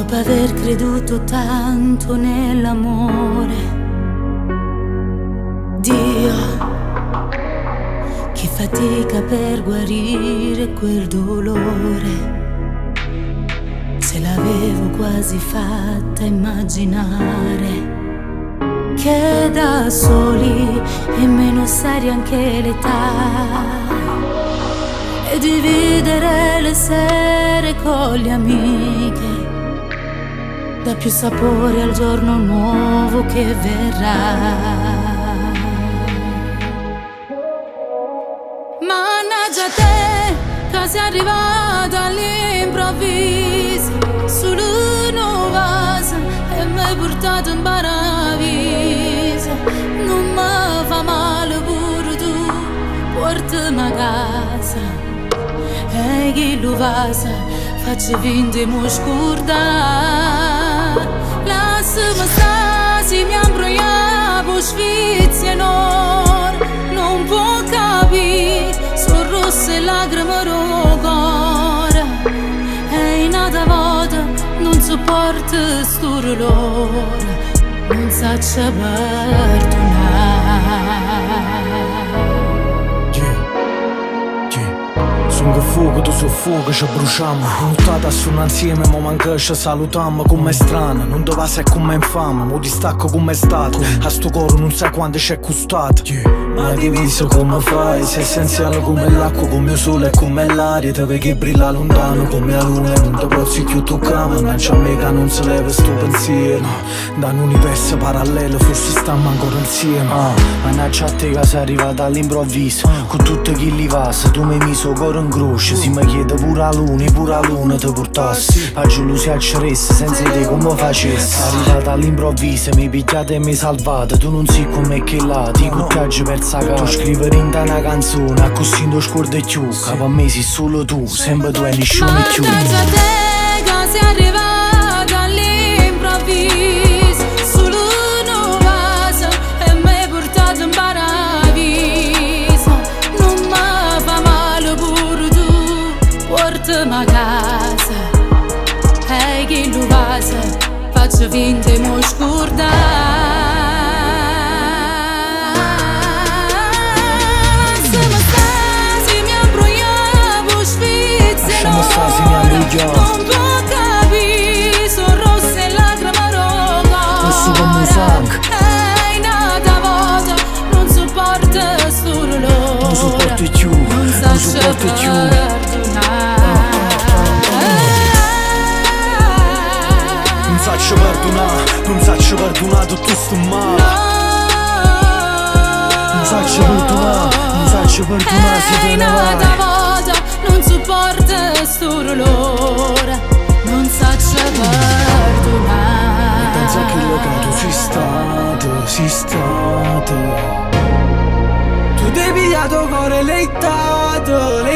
Dopo aver creduto tanto nell'amore, Dio, che fatica per guarire quel dolore. Se l'avevo quasi fatta immaginare che da soli è meno seria anche l'età, e dividere le sere con le amiche dà più sapore al giorno nuovo che verrà. Mannaggia te, che sei arrivata all'improvviso, solo una vasa e mi hai portato in paradiso. Non mi fa male pure tu, portami a casa, e chi lo vasa faccio finta di mi scordare. Lasciami stare, se mi imbrogliavo sfizia enorme, non può capire, sono rosse lacrime rocore. E in una volta non sopporto sto dolore, non saccio perdonare. Sono che fuoco, tu soffoco, ci bruciamo. Nuttata sono insieme, ma manca ci salutiamo. Come è strano, non dove sei come infame. Mo distacco come è stato, a sto coro non sai quando c'è costato. Ma diviso come fai, sei essenziale come l'acqua, come il sole e come l'aria. Te vedi che brilla lontano come la luna, non te posso più toccare. Mannaggia a me che non si leva sto pensiero, da un universo parallelo forse stiamo ancora insieme. Mannaggia a te che sei arrivata all'improvviso, con tutto chi li va, se tu mi hai messo coro in croce. Si mi chiede pure la luna ti portassi, faccio luce a ceressa senza te come facessi. Arrivata all'improvviso, mi pigliate e mi salvate. Tu non sei come che là, ti cucchiaggi per sacare. Tu scrivere in una canzone, a così non scordi più, che per me sei solo tu, sempre tu e nessuno più. Mannaggia te che sei arrivata all'improvviso, solo una vasa e mi hai portato in paradiso. Non mi fa male pure tu, portami a casa, e chi lo vasa faccio finta di mi scordare. Lasciamo stare, se mi imbrogliavo. Non può capire, sono rosse lacrime rosa. Rosso come sangue. E in una volta non sopporto sto dolore, Non sopporto più, non sopporto più. Non saccio perdonare tutto sto male. Non saccio perdonare se te ne vai. Non sopporto sto dolore, non saccio perdonare. E penso a quello che tu sei stato. Tu devi pigliato cuore lettato.